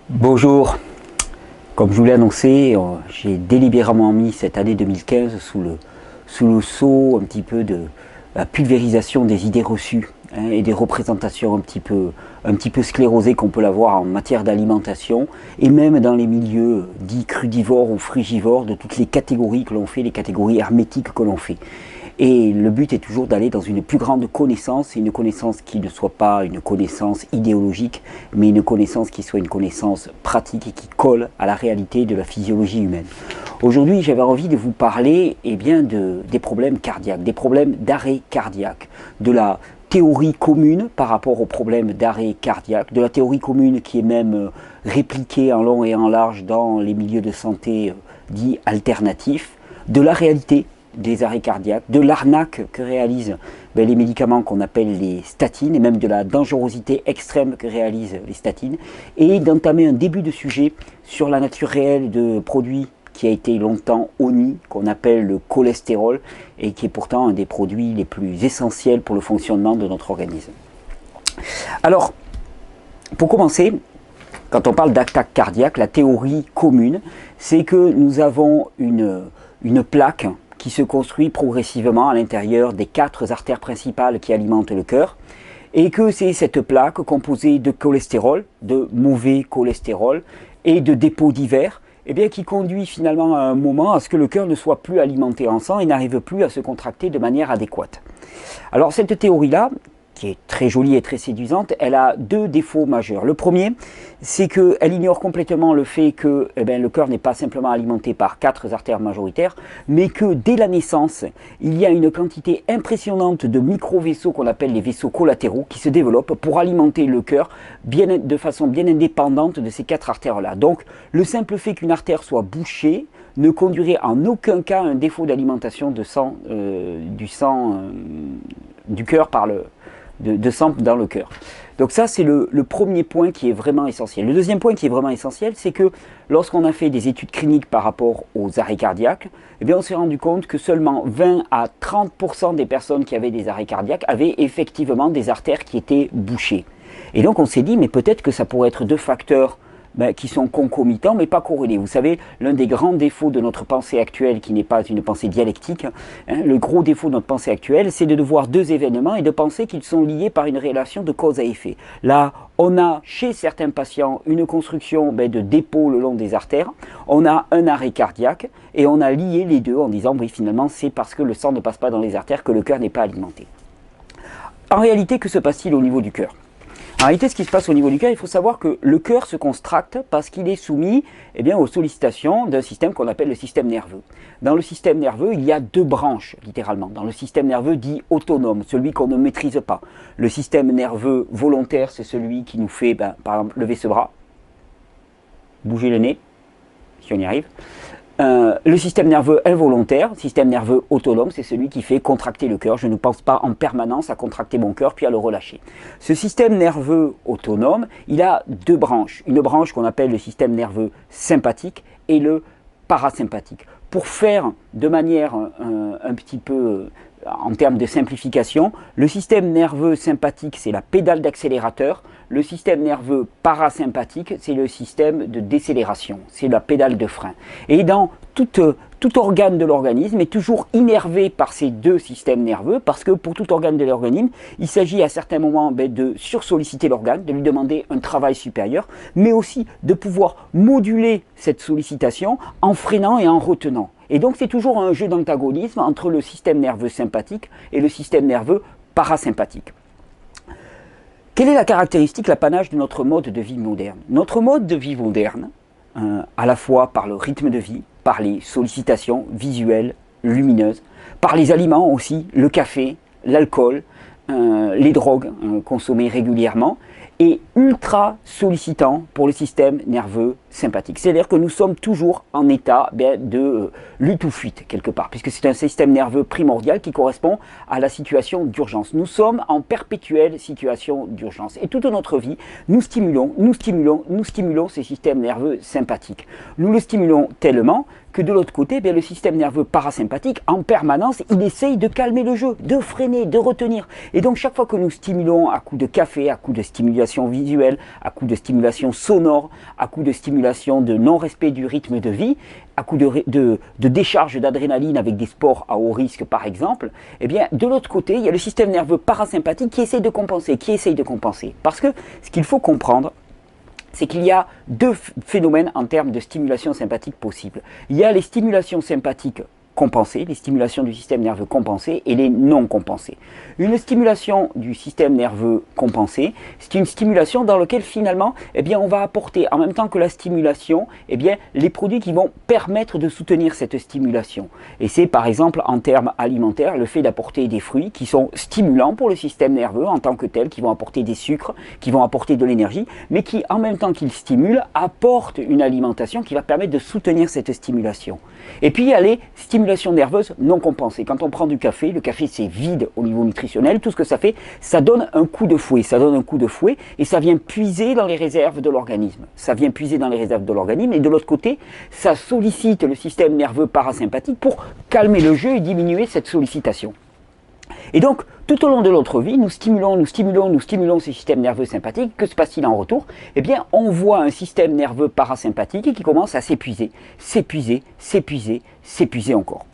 Bonjour, comme je vous l'ai annoncé, j'ai délibérément mis cette année 2015 sous le sceau un petit peu de la pulvérisation des idées reçues et des représentations un petit peu sclérosées qu'on peut avoir en matière d'alimentation et même dans les milieux dits crudivores ou frugivores de toutes les catégories que l'on fait, les catégories hermétiques que l'on fait. Et le but est toujours d'aller dans une plus grande connaissance, et une connaissance qui ne soit pas une connaissance idéologique, mais une connaissance qui soit une connaissance pratique et qui colle à la réalité de la physiologie humaine. Aujourd'hui, j'avais envie de vous parler des problèmes cardiaques, des problèmes d'arrêt cardiaque, de la théorie commune par rapport aux problèmes d'arrêt cardiaque, de la théorie commune qui est même répliquée en long et en large dans les milieux de santé dits alternatifs, de la réalité des arrêts cardiaques, de l'arnaque que réalisent les médicaments qu'on appelle les statines, et même de la dangerosité extrême que réalisent les statines, et d'entamer un début de sujet sur la nature réelle de produits qui a été longtemps honni, qu'on appelle le cholestérol, et qui est pourtant un des produits les plus essentiels pour le fonctionnement de notre organisme. Alors, pour commencer, quand on parle d'attaque cardiaque, la théorie commune, c'est que nous avons une plaque qui se construit progressivement à l'intérieur des 4 artères principales qui alimentent le cœur, et que c'est cette plaque composée de cholestérol, de mauvais cholestérol et de dépôts divers, qui conduit finalement à un moment à ce que le cœur ne soit plus alimenté en sang et n'arrive plus à se contracter de manière adéquate. Alors cette théorie-là, qui est très jolie et très séduisante, elle a 2 défauts majeurs. Le premier, c'est qu'elle ignore complètement le fait que le cœur n'est pas simplement alimenté par 4 artères majoritaires, mais que dès la naissance, il y a une quantité impressionnante de micro-vaisseaux qu'on appelle les vaisseaux collatéraux qui se développent pour alimenter le cœur de façon bien indépendante de ces 4 artères-là. Donc le simple fait qu'une artère soit bouchée ne conduirait en aucun cas à un défaut d'alimentation de sang, du cœur par de sang dans le cœur. Donc ça, c'est le premier point qui est vraiment essentiel. Le deuxième point qui est vraiment essentiel, c'est que lorsqu'on a fait des études cliniques par rapport aux arrêts cardiaques, on s'est rendu compte que seulement 20 à 30% des personnes qui avaient des arrêts cardiaques avaient effectivement des artères qui étaient bouchées. Et donc on s'est dit, mais peut-être que ça pourrait être 2 facteurs qui sont concomitants mais pas corrélés. Vous savez, l'un des grands défauts de notre pensée actuelle, qui n'est pas une pensée dialectique, le gros défaut de notre pensée actuelle, c'est de voir 2 événements et de penser qu'ils sont liés par une relation de cause à effet. Là, on a chez certains patients une construction de dépôts le long des artères, on a un arrêt cardiaque et on a lié les deux en disant oui, finalement c'est parce que le sang ne passe pas dans les artères que le cœur n'est pas alimenté. En réalité, que se passe-t-il au niveau du cœur ? En réalité, ce qui se passe au niveau du cœur, il faut savoir que le cœur se contracte parce qu'il est soumis aux sollicitations d'un système qu'on appelle le système nerveux. Dans le système nerveux, il y a 2 branches, littéralement. Dans le système nerveux dit autonome, celui qu'on ne maîtrise pas. Le système nerveux volontaire, c'est celui qui nous fait, par exemple, lever ce bras, bouger le nez, si on y arrive. Le système nerveux involontaire, système nerveux autonome, c'est celui qui fait contracter le cœur. Je ne pense pas en permanence à contracter mon cœur puis à le relâcher. Ce système nerveux autonome, il a 2 branches. Une branche qu'on appelle le système nerveux sympathique et le parasympathique. Pour faire de manière un petit peu en termes de simplification, le système nerveux sympathique, c'est la pédale d'accélérateur. Le système nerveux parasympathique, c'est le système de décélération, c'est la pédale de frein. Et dans tout organe de l'organisme est toujours innervé par ces 2 systèmes nerveux, parce que pour tout organe de l'organisme, il s'agit à certains moments de sursolliciter l'organe, de lui demander un travail supérieur, mais aussi de pouvoir moduler cette sollicitation en freinant et en retenant. Et donc c'est toujours un jeu d'antagonisme entre le système nerveux sympathique et le système nerveux parasympathique. Quelle est la caractéristique, l'apanage de notre mode de vie moderne ? Notre mode de vie moderne, à la fois par le rythme de vie, par les sollicitations visuelles, lumineuses, par les aliments aussi, le café, l'alcool, les drogues consommées régulièrement, est ultra sollicitant pour le système nerveux sympathique. C'est-à-dire que nous sommes toujours en état de lutte ou fuite quelque part, puisque c'est un système nerveux primordial qui correspond à la situation d'urgence. Nous sommes en perpétuelle situation d'urgence. Et toute notre vie, nous stimulons ces systèmes nerveux sympathiques. Nous le stimulons tellement que de l'autre côté, le système nerveux parasympathique, en permanence, il essaye de calmer le jeu, de freiner, de retenir. Et donc chaque fois que nous stimulons à coups de café, à coups de stimulation stimulation visuelle, à coup de stimulation sonore, à coup de stimulation de non-respect du rythme de vie, à coup de décharge d'adrénaline avec des sports à haut risque par exemple, eh bien de l'autre côté, il y a le système nerveux parasympathique qui essaye de compenser, Parce que ce qu'il faut comprendre, c'est qu'il y a deux phénomènes en termes de stimulation sympathique possibles. Il y a les stimulations sympathiques compensées, les stimulations du système nerveux compensées et les non compensées. Une stimulation du système nerveux compensé, c'est une stimulation dans laquelle finalement, eh bien, on va apporter en même temps que la stimulation, eh bien, les produits qui vont permettre de soutenir cette stimulation. Et c'est par exemple en termes alimentaires le fait d'apporter des fruits qui sont stimulants pour le système nerveux en tant que tel, qui vont apporter des sucres, qui vont apporter de l'énergie, mais qui en même temps qu'ils stimulent, apportent une alimentation qui va permettre de soutenir cette stimulation. Et puis il y a les stimulations nerveuses non compensées. Quand on prend du café, le café c'est vide au niveau nutritionnel, tout ce que ça fait, ça donne un coup de fouet, et ça vient puiser dans les réserves de l'organisme. Et de l'autre côté, ça sollicite le système nerveux parasympathique pour calmer le jeu et diminuer cette sollicitation. Et donc, tout au long de notre vie, nous stimulons ces systèmes nerveux sympathiques. Que se passe-t-il en retour? Eh bien, on voit un système nerveux parasympathique qui commence à s'épuiser encore.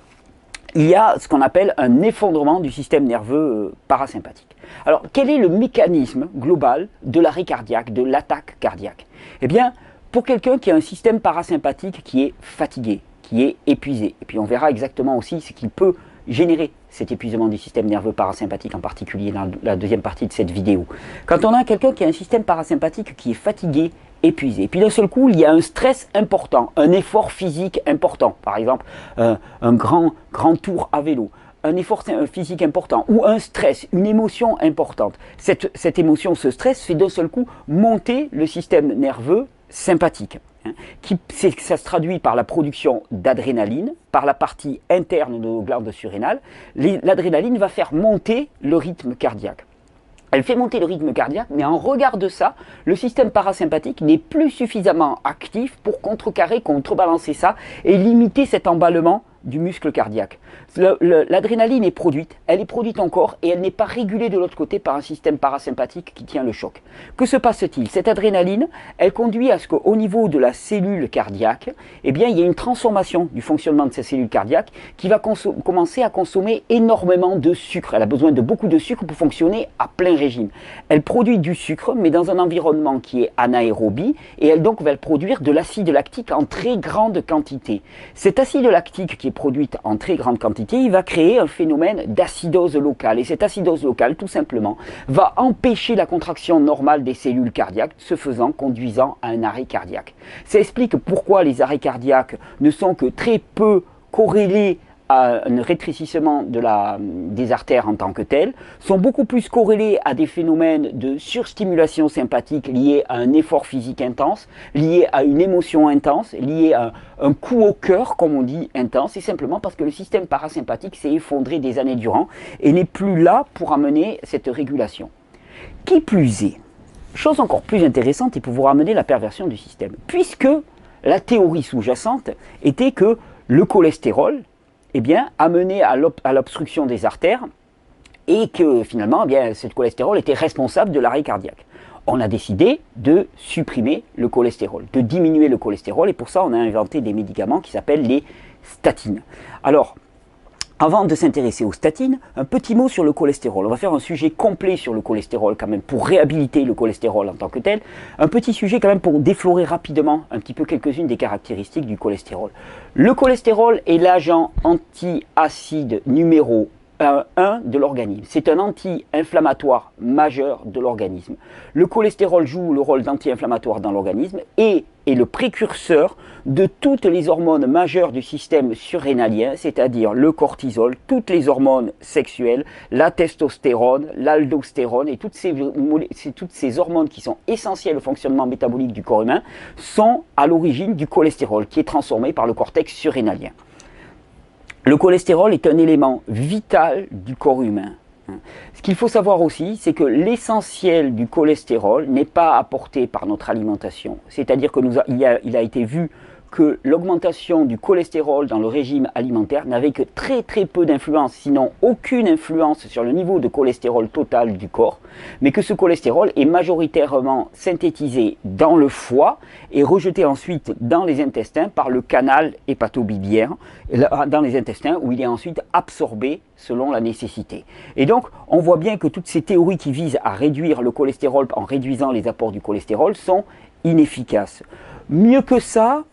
Il y a ce qu'on appelle un effondrement du système nerveux parasympathique. Alors, quel est le mécanisme global de l'arrêt cardiaque, de l'attaque cardiaque? Eh bien, pour quelqu'un qui a un système parasympathique qui est fatigué, qui est épuisé, et puis on verra exactement aussi ce qui peut générer cet épuisement du système nerveux parasympathique, en particulier dans la deuxième partie de cette vidéo. Quand on a quelqu'un qui a un système parasympathique qui est fatigué, épuisé, puis d'un seul coup il y a un stress important, un effort physique important, par exemple un grand tour à vélo, un effort physique important, ou un stress, une émotion importante. Cette émotion, ce stress, fait d'un seul coup monter le système nerveux sympathique. Ça se traduit par la production d'adrénaline, par la partie interne de nos glandes surrénales. L'adrénaline va faire monter le rythme cardiaque. Elle fait monter le rythme cardiaque, mais en regard de ça, le système parasympathique n'est plus suffisamment actif pour contrebalancer ça et limiter cet emballement du muscle cardiaque. L'adrénaline est produite, elle est produite encore et elle n'est pas régulée de l'autre côté par un système parasympathique qui tient le choc. Que se passe-t-il? Cette adrénaline, elle conduit à ce qu'au niveau de la cellule cardiaque, eh bien, il y a une transformation du fonctionnement de cette cellule cardiaque qui va commencer à consommer énormément de sucre. Elle a besoin de beaucoup de sucre pour fonctionner à plein régime. Elle produit du sucre, mais dans un environnement qui est anaérobie, et elle donc va produire de l'acide lactique en très grande quantité. Cet acide lactique qui est produite en très grande quantité, il va créer un phénomène d'acidose locale. Et cette acidose locale, tout simplement, va empêcher la contraction normale des cellules cardiaques, ce faisant, conduisant à un arrêt cardiaque. Ça explique pourquoi les arrêts cardiaques ne sont que très peu corrélés à un rétrécissement des artères en tant que telles, sont beaucoup plus corrélés à des phénomènes de surstimulation sympathique liés à un effort physique intense, liés à une émotion intense, liés à un coup au cœur, comme on dit, intense, c'est simplement parce que le système parasympathique s'est effondré des années durant et n'est plus là pour amener cette régulation. Qui plus est, chose encore plus intéressante, et pour vous ramener la perversion du système, puisque la théorie sous-jacente était que le cholestérol, eh bien, amené à l'obstruction des artères et que finalement, eh bien, ce cholestérol était responsable de l'arrêt cardiaque. On a décidé de supprimer le cholestérol, de diminuer le cholestérol, et pour ça, on a inventé des médicaments qui s'appellent les statines. Alors, avant de s'intéresser aux statines, un petit mot sur le cholestérol. On va faire un sujet complet sur le cholestérol quand même, pour réhabiliter le cholestérol en tant que tel. Un petit sujet quand même pour déflorer rapidement un petit peu quelques-unes des caractéristiques du cholestérol. Le cholestérol est l'agent antiacide numéro 1 de l'organisme. C'est un anti-inflammatoire majeur de l'organisme. Le cholestérol joue le rôle d'anti-inflammatoire dans l'organisme et est le précurseur de toutes les hormones majeures du système surrénalien, c'est-à-dire le cortisol, toutes les hormones sexuelles, la testostérone, l'aldostérone et toutes ces hormones qui sont essentielles au fonctionnement métabolique du corps humain sont à l'origine du cholestérol qui est transformé par le cortex surrénalien. Le cholestérol est un élément vital du corps humain. Ce qu'il faut savoir aussi, c'est que l'essentiel du cholestérol n'est pas apporté par notre alimentation. C'est-à-dire qu'il a été vu que l'augmentation du cholestérol dans le régime alimentaire n'avait que très très peu d'influence, sinon aucune influence sur le niveau de cholestérol total du corps, mais que ce cholestérol est majoritairement synthétisé dans le foie et rejeté ensuite dans les intestins par le canal hépatobiliaire, dans les intestins où il est ensuite absorbé selon la nécessité. Et donc, on voit bien que toutes ces théories qui visent à réduire le cholestérol en réduisant les apports du cholestérol sont inefficaces. Mieux que ça,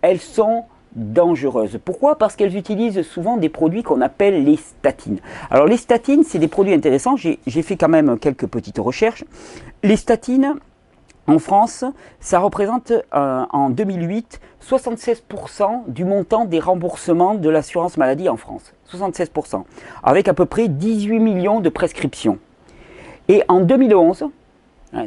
elles sont dangereuses. Pourquoi? Parce qu'elles utilisent souvent des produits qu'on appelle les statines. Alors les statines, c'est des produits intéressants. J'ai fait quand même quelques petites recherches. Les statines, en France, ça représente en 2008 76% du montant des remboursements de l'assurance maladie en France. 76%. Avec à peu près 18 millions de prescriptions. Et en 2011,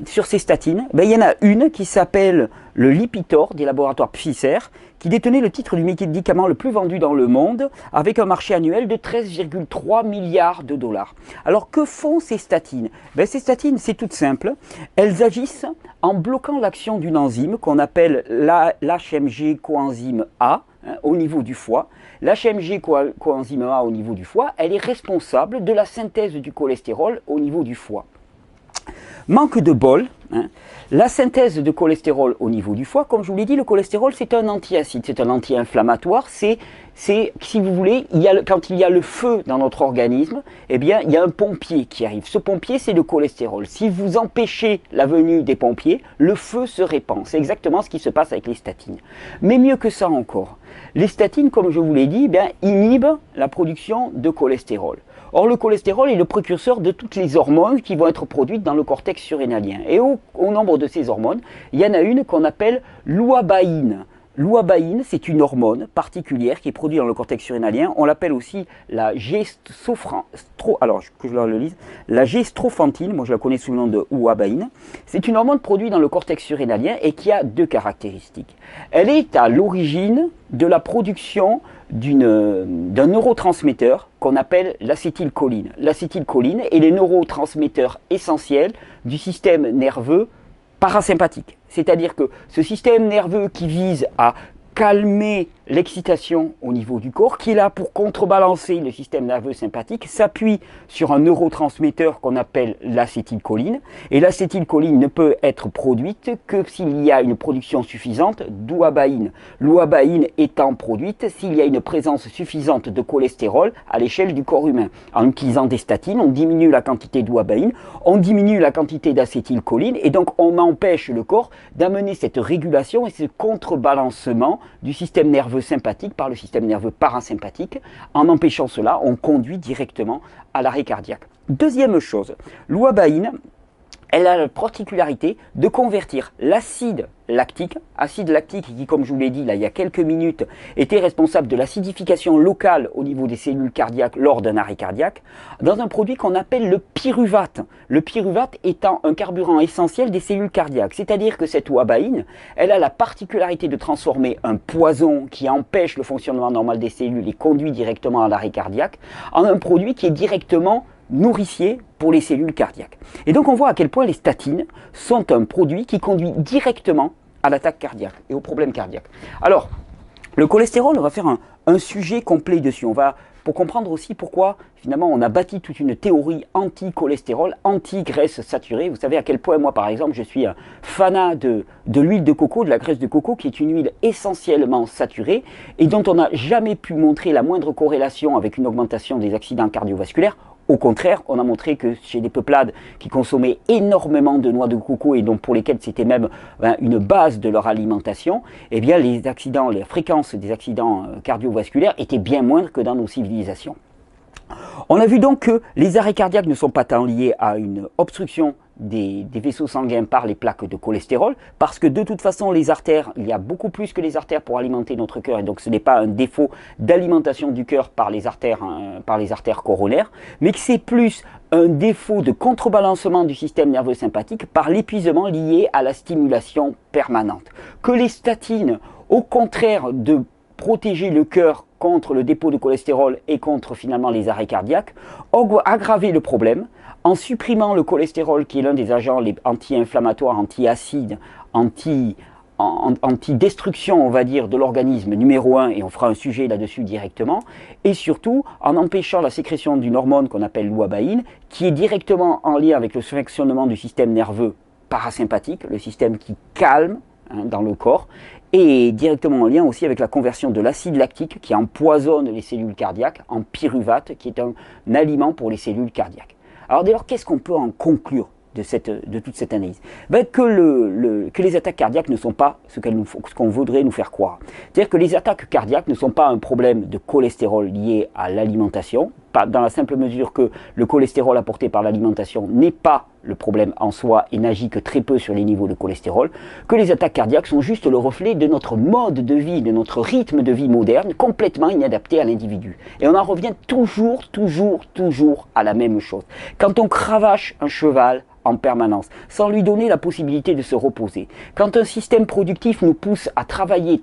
sur ces statines, il y en a une qui s'appelle le Lipitor des laboratoires Pfizer, qui détenait le titre du médicament le plus vendu dans le monde, avec un marché annuel de 13,3 milliards de dollars. Alors que font ces statines? Ces statines, c'est tout simple. Elles agissent en bloquant l'action d'une enzyme qu'on appelle l'HMG coenzyme A, au niveau du foie. L'HMG coenzyme A au niveau du foie, elle est responsable de la synthèse du cholestérol au niveau du foie. Manque de bol, la synthèse de cholestérol au niveau du foie, comme je vous l'ai dit, le cholestérol c'est un antiacide, c'est un anti-inflammatoire, c'est si vous voulez, quand il y a le feu dans notre organisme, eh bien il y a un pompier qui arrive. Ce pompier c'est le cholestérol. Si vous empêchez la venue des pompiers, le feu se répand. C'est exactement ce qui se passe avec les statines. Mais mieux que ça encore, les statines, comme je vous l'ai dit, inhibent la production de cholestérol. Or, le cholestérol est le précurseur de toutes les hormones qui vont être produites dans le cortex surrénalien. Et au nombre de ces hormones, il y en a une qu'on appelle l'ouabaïne. L'ouabaïne, c'est une hormone particulière qui est produite dans le cortex surrénalien. On l'appelle aussi la gestrophantine, moi je la connais sous le nom de ouabaïne. C'est une hormone produite dans le cortex surrénalien et qui a deux caractéristiques. Elle est à l'origine de la production d'un neurotransmetteur qu'on appelle l'acétylcholine. L'acétylcholine est le neurotransmetteur essentiel du système nerveux parasympathique. C'est-à-dire que ce système nerveux qui vise à calmer l'excitation au niveau du corps, qui est là pour contrebalancer le système nerveux sympathique, s'appuie sur un neurotransmetteur qu'on appelle l'acétylcholine. Et l'acétylcholine ne peut être produite que s'il y a une production suffisante d'ouabaïne. L'ouabaïne étant produite s'il y a une présence suffisante de cholestérol à l'échelle du corps humain. En utilisant des statines, on diminue la quantité d'ouabaïne, on diminue la quantité d'acétylcholine et donc on empêche le corps d'amener cette régulation et ce contrebalancement du système nerveux sympathique par le système nerveux parasympathique. En empêchant cela, on conduit directement à l'arrêt cardiaque. Deuxième chose, l'ouabaïne, elle a la particularité de convertir l'acide lactique qui, comme je vous l'ai dit là, il y a quelques minutes, était responsable de l'acidification locale au niveau des cellules cardiaques lors d'un arrêt cardiaque, dans un produit qu'on appelle le pyruvate. Le pyruvate étant un carburant essentiel des cellules cardiaques. C'est-à-dire que cette ouabaïne, elle a la particularité de transformer un poison qui empêche le fonctionnement normal des cellules et conduit directement à l'arrêt cardiaque, en un produit qui est directement nourricier pour les cellules cardiaques. Et donc on voit à quel point les statines sont un produit qui conduit directement à l'attaque cardiaque et au problème cardiaque. Alors, le cholestérol, on va faire un sujet complet dessus. Pour comprendre aussi pourquoi finalement on a bâti toute une théorie anti-cholestérol, anti-graisse saturée. Vous savez à quel point moi par exemple je suis un fanat de l'huile de coco, de la graisse de coco qui est une huile essentiellement saturée et dont on n'a jamais pu montrer la moindre corrélation avec une augmentation des accidents cardiovasculaires. Au contraire, on a montré que chez des peuplades qui consommaient énormément de noix de coco et donc pour lesquelles c'était même une base de leur alimentation, eh bien les accidents, les fréquences des accidents cardiovasculaires étaient bien moindres que dans nos civilisations. On a vu donc que les arrêts cardiaques ne sont pas tant liés à une obstruction des vaisseaux sanguins par les plaques de cholestérol, parce que de toute façon les artères, il y a beaucoup plus que les artères pour alimenter notre cœur, et donc ce n'est pas un défaut d'alimentation du cœur par les artères coronaires, mais que c'est plus un défaut de contrebalancement du système nerveux sympathique par l'épuisement lié à la stimulation permanente. Que les statines, au contraire de protéger le cœur contre le dépôt de cholestérol et contre finalement les arrêts cardiaques, ont aggravé le problème en supprimant le cholestérol qui est l'un des agents anti-inflammatoires, anti-acides, anti-destruction, on va dire, de l'organisme numéro 1, et on fera un sujet là-dessus directement, et surtout en empêchant la sécrétion d'une hormone qu'on appelle l'ouabaïne, qui est directement en lien avec le fonctionnement du système nerveux parasympathique, le système qui calme dans le corps, et directement en lien aussi avec la conversion de l'acide lactique qui empoisonne les cellules cardiaques en pyruvate, qui est un aliment pour les cellules cardiaques. Alors dès lors, qu'est-ce qu'on peut en conclure de toute cette analyse? Que les attaques cardiaques ne sont pas ce qu'on voudrait nous faire croire. C'est-à-dire que les attaques cardiaques ne sont pas un problème de cholestérol lié à l'alimentation, dans la simple mesure que le cholestérol apporté par l'alimentation n'est pas le problème en soi et n'agit que très peu sur les niveaux de cholestérol, que les attaques cardiaques sont juste le reflet de notre mode de vie, de notre rythme de vie moderne, complètement inadapté à l'individu. Et on en revient toujours à la même chose. Quand on cravache un cheval en permanence, sans lui donner la possibilité de se reposer. Quand un système productif nous pousse à travailler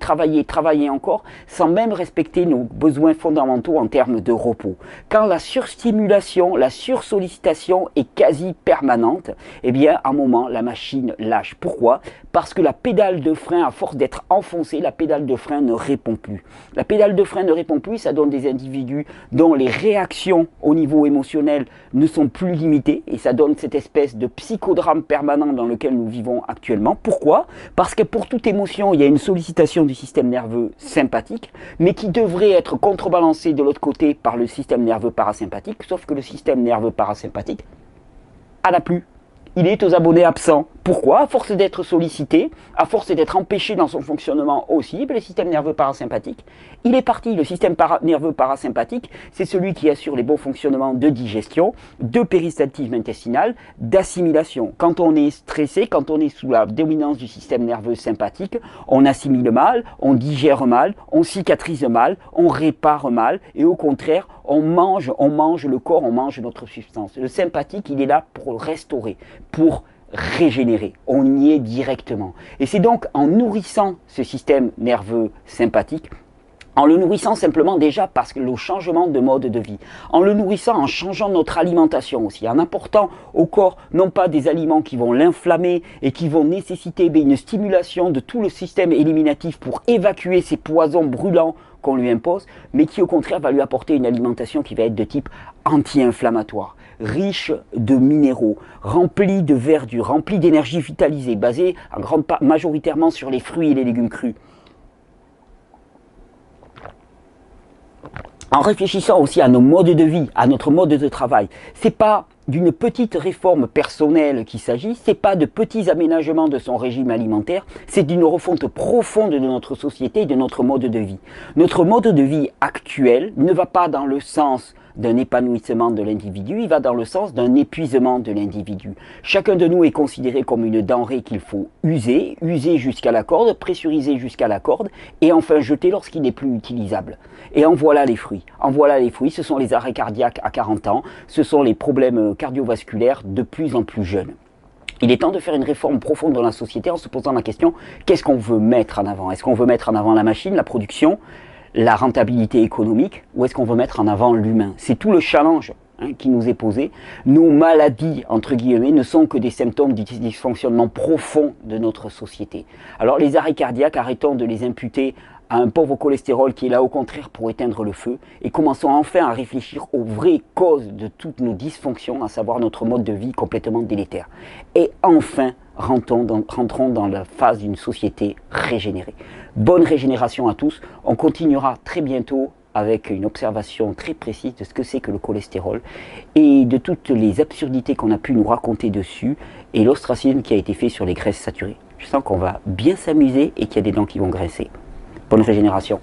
encore, sans même respecter nos besoins fondamentaux en termes de repos. Quand la surstimulation, la sursollicitation est quasi permanente, eh bien, à un moment, la machine lâche. Pourquoi? Parce que la pédale de frein, à force d'être enfoncée, la pédale de frein ne répond plus. La pédale de frein ne répond plus, ça donne des individus dont les réactions au niveau émotionnel ne sont plus limitées, et ça donne cette espèce de psychodrame permanent dans lequel nous vivons actuellement. Pourquoi? Parce que pour toute émotion, il y a une sollicitation du système nerveux sympathique, mais qui devrait être contrebalancée de l'autre côté par le système nerveux parasympathique, sauf que le système nerveux parasympathique en a plus. Il est aux abonnés absents. Pourquoi? À force d'être sollicité, à force d'être empêché dans son fonctionnement aussi, le système nerveux parasympathique, il est parti. Le système nerveux parasympathique, c'est celui qui assure les bons fonctionnements de digestion, de péristaltisme intestinal, d'assimilation. Quand on est stressé, quand on est sous la dominance du système nerveux sympathique, on assimile mal, on digère mal, on cicatrise mal, on répare mal, et au contraire, on mange le corps, on mange notre substance. Le sympathique, il est là pour restaurer, pour régénérer. On y est directement. Et c'est donc en nourrissant ce système nerveux sympathique, en le nourrissant simplement déjà parce que le changement de mode de vie, en le nourrissant, en changeant notre alimentation aussi, en apportant au corps non pas des aliments qui vont l'inflammer et qui vont nécessiter une stimulation de tout le système éliminatif pour évacuer ces poisons brûlants qu'on lui impose, mais qui au contraire va lui apporter une alimentation qui va être de type anti-inflammatoire, riche de minéraux, remplie de verdure, remplie d'énergie vitalisée, basée majoritairement sur les fruits et les légumes crus. En réfléchissant aussi à nos modes de vie, à notre mode de travail, c'est pas d'une petite réforme personnelle qu'il s'agit, c'est pas de petits aménagements de son régime alimentaire, c'est d'une refonte profonde de notre société et de notre mode de vie. Notre mode de vie actuel ne va pas dans le sens d'un épanouissement de l'individu, il va dans le sens d'un épuisement de l'individu. Chacun de nous est considéré comme une denrée qu'il faut user jusqu'à la corde, pressuriser jusqu'à la corde, et enfin jeter lorsqu'il n'est plus utilisable. Et en voilà les fruits. En voilà les fruits, ce sont les arrêts cardiaques à 40 ans, ce sont les problèmes cardiovasculaires de plus en plus jeunes. Il est temps de faire une réforme profonde dans la société en se posant la question, qu'est-ce qu'on veut mettre en avant? Est-ce qu'on veut mettre en avant la machine, la production, la rentabilité économique, ou est-ce qu'on veut mettre en avant l'humain? C'est tout le challenge qui nous est posé. Nos maladies, entre guillemets, ne sont que des symptômes du dysfonctionnement profond de notre société. Alors les arrêts cardiaques, arrêtons de les imputer à un pauvre cholestérol qui est là au contraire pour éteindre le feu, et commençons enfin à réfléchir aux vraies causes de toutes nos dysfonctions, à savoir notre mode de vie complètement délétère. Et enfin, rentrons dans la phase d'une société régénérée. Bonne régénération à tous, on continuera très bientôt avec une observation très précise de ce que c'est que le cholestérol et de toutes les absurdités qu'on a pu nous raconter dessus et l'ostracisme qui a été fait sur les graisses saturées. Je sens qu'on va bien s'amuser et qu'il y a des dents qui vont graisser. Bonne régénération.